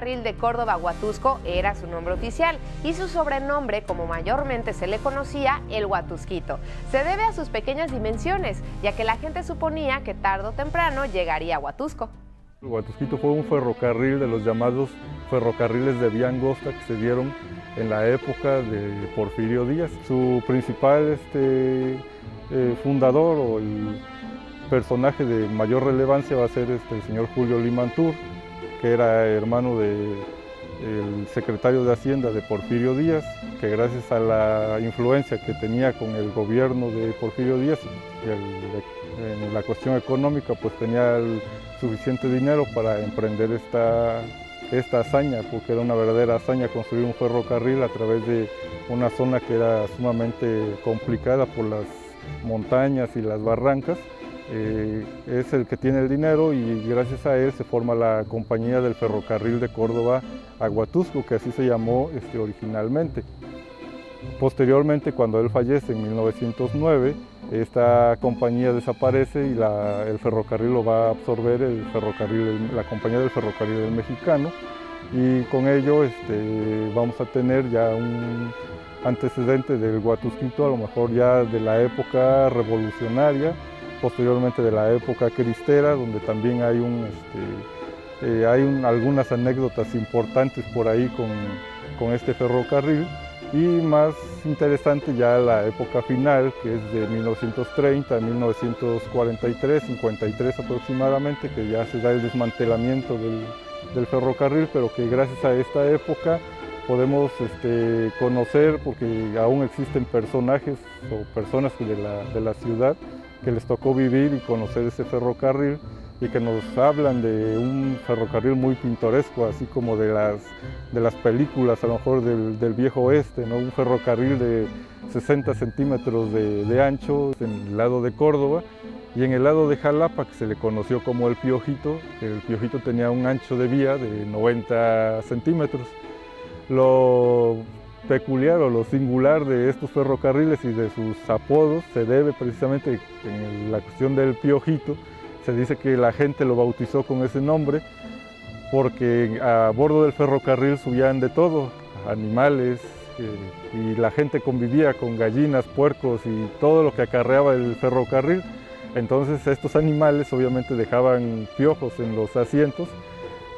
Ferrocarril de Córdoba a Huatusco era su nombre oficial y su sobrenombre, como mayormente se le conocía, el Huatusquito, se debe a sus pequeñas dimensiones, ya que la gente suponía que tarde o temprano llegaría a Huatusco. El Huatusquito fue un ferrocarril de los llamados ferrocarriles de vía angosta que se dieron en la época de Porfirio Díaz. Su principal fundador o el personaje de mayor relevancia va a ser el señor Julio Limantur, que era hermano del secretario de Hacienda de Porfirio Díaz, que gracias a la influencia que tenía con el gobierno de Porfirio Díaz y en la cuestión económica, pues tenía el suficiente dinero para emprender esta hazaña, porque era una verdadera hazaña construir un ferrocarril a través de una zona que era sumamente complicada por las montañas y las barrancas. Es el que tiene el dinero y gracias a él se forma la compañía del ferrocarril de Córdoba a Huatusco, que así se llamó originalmente. Posteriormente, cuando él fallece en 1909, esta compañía desaparece y el ferrocarril lo va a absorber la compañía del ferrocarril del Mexicano, y con ello vamos a tener ya un antecedente del Huatusquito, a lo mejor ya de la época revolucionaria, posteriormente de la época cristera, donde también hay algunas anécdotas importantes por ahí con este ferrocarril, y más interesante ya la época final, que es de 1930 a 1943, 53 aproximadamente, que ya se da el desmantelamiento del ferrocarril, pero que gracias a esta época podemos conocer, porque aún existen personajes o personas de la ciudad que les tocó vivir y conocer ese ferrocarril, y que nos hablan de un ferrocarril muy pintoresco, así como de las películas a lo mejor del viejo oeste, ¿no? Un ferrocarril de 60 centímetros de ancho en el lado de Córdoba, y en el lado de Jalapa, que se le conoció como el Piojito tenía un ancho de vía de 90 centímetros. Lo peculiar o lo singular de estos ferrocarriles y de sus apodos se debe precisamente en la cuestión del Piojito. Se dice que la gente lo bautizó con ese nombre porque a bordo del ferrocarril subían de todo, animales, y la gente convivía con gallinas, puercos y todo lo que acarreaba el ferrocarril. Entonces estos animales obviamente dejaban piojos en los asientos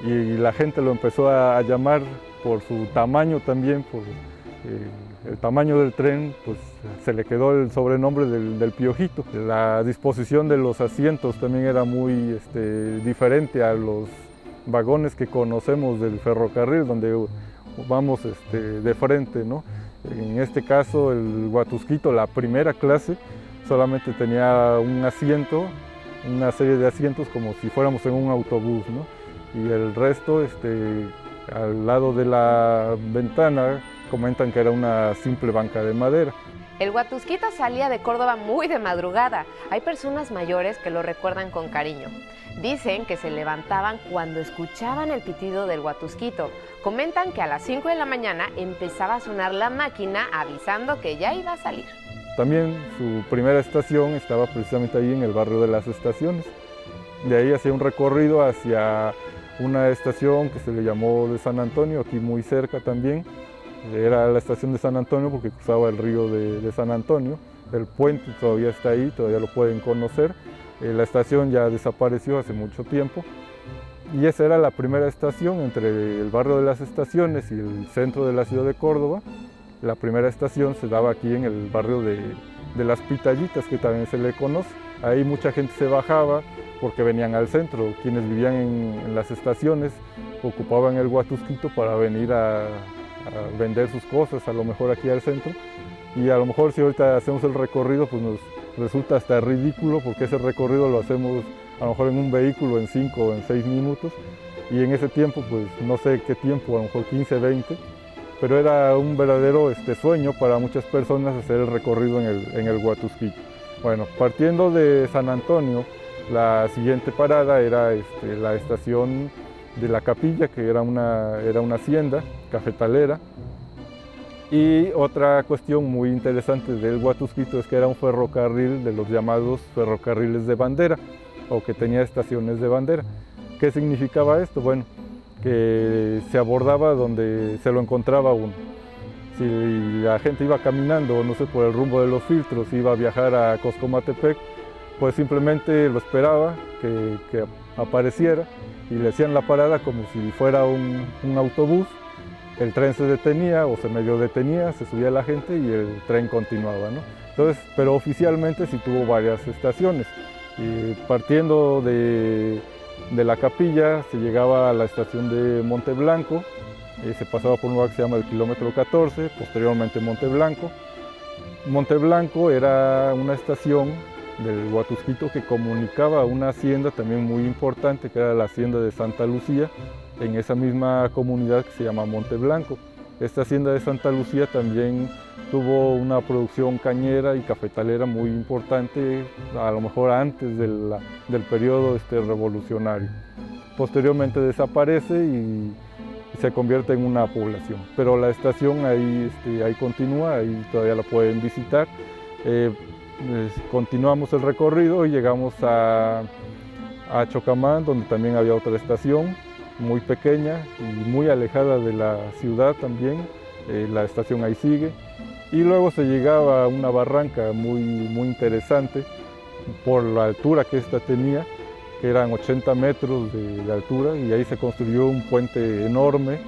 y la gente lo empezó a llamar por su tamaño también, por el tamaño del tren, pues se le quedó el sobrenombre del Piojito. La disposición de los asientos también era muy diferente a los vagones que conocemos del ferrocarril, donde vamos de frente, ¿no? En este caso el Huatusquito, la primera clase, solamente tenía un asiento, una serie de asientos como si fuéramos en un autobús, ¿no? Y el resto, al lado de la ventana, comentan que era una simple banca de madera. El Huatusquito salía de Córdoba muy de madrugada. Hay personas mayores que lo recuerdan con cariño. Dicen que se levantaban cuando escuchaban el pitido del Huatusquito. Comentan que a las 5 de la mañana empezaba a sonar la máquina avisando que ya iba a salir. También su primera estación estaba precisamente ahí en el barrio de las Estaciones. De ahí hacía un recorrido hacia una estación que se le llamó de San Antonio, aquí muy cerca también. Era la estación de San Antonio porque cruzaba el río de San Antonio. El puente todavía está ahí, todavía lo pueden conocer. La estación ya desapareció hace mucho tiempo. Y esa era la primera estación entre el barrio de las Estaciones y el centro de la ciudad de Córdoba. La primera estación se daba aquí en el barrio de las Pitallitas, que también se le conoce. Ahí mucha gente se bajaba porque venían al centro. Quienes vivían en las estaciones ocupaban el Huatusquito para venir a vender sus cosas, a lo mejor aquí al centro, y a lo mejor si ahorita hacemos el recorrido pues nos resulta hasta ridículo, porque ese recorrido lo hacemos a lo mejor en un vehículo en 5 o en 6 minutos, y en ese tiempo pues no sé qué tiempo, a lo mejor 15, 20, pero era un verdadero sueño para muchas personas hacer el recorrido en el Huatusquito. Bueno, partiendo de San Antonio, la siguiente parada era la estación de La Capilla, que era una hacienda cafetalera. Y otra cuestión muy interesante del Huatusquito es que era un ferrocarril de los llamados ferrocarriles de bandera, o que tenía estaciones de bandera. ¿Qué significaba esto? Bueno, que se abordaba donde se lo encontraba uno. Si la gente iba caminando, no sé, por el rumbo de los filtros, iba a viajar a Coscomatepec, pues simplemente lo esperaba que apareciera y le hacían la parada como si fuera un autobús. El tren se detenía o se medio detenía, se subía la gente y el tren continuaba, ¿no? Entonces, pero oficialmente sí tuvo varias estaciones. Y partiendo de la capilla se llegaba a la estación de Monte Blanco, se pasaba por un lugar que se llama el kilómetro 14, posteriormente Monte Blanco. Monte Blanco era una estación del Huatusquito que comunicaba a una hacienda también muy importante, que era la hacienda de Santa Lucía, en esa misma comunidad que se llama Monte Blanco. Esta hacienda de Santa Lucía también tuvo una producción cañera y cafetalera muy importante, a lo mejor antes del periodo revolucionario. Posteriormente desaparece y se convierte en una población, pero la estación ahí continúa, ahí todavía la pueden visitar. Continuamos el recorrido y llegamos a Chocamán, donde también había otra estación muy pequeña y muy alejada de la ciudad también. La estación ahí sigue, y luego se llegaba a una barranca muy interesante por la altura que esta tenía, que eran 80 metros de altura, y ahí se construyó un puente enorme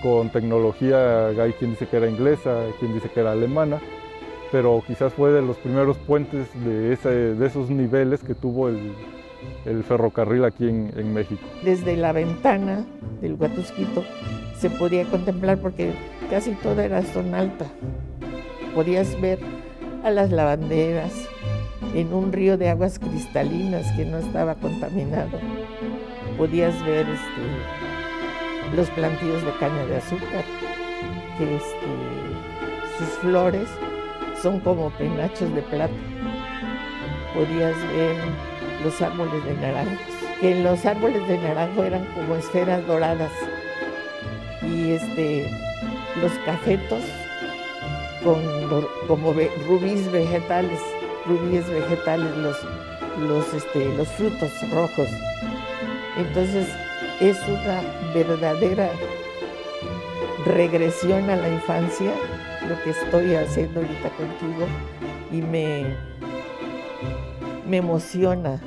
con tecnología. Hay quien dice que era inglesa, hay quien dice que era alemana, pero quizás fue de los primeros puentes de esos niveles que tuvo el ferrocarril aquí en México. Desde la ventana del Huatusquito se podía contemplar, porque casi toda era zona alta. Podías ver a las lavanderas en un río de aguas cristalinas que no estaba contaminado. Podías ver los plantíos de caña de azúcar, que sus flores son como penachos de plata. Podías ver los árboles de naranjos, que los árboles de naranjo eran como esferas doradas, y los cafetos como rubíes vegetales, los frutos rojos. Entonces es una verdadera regresión a la infancia lo que estoy haciendo ahorita contigo, y me emociona.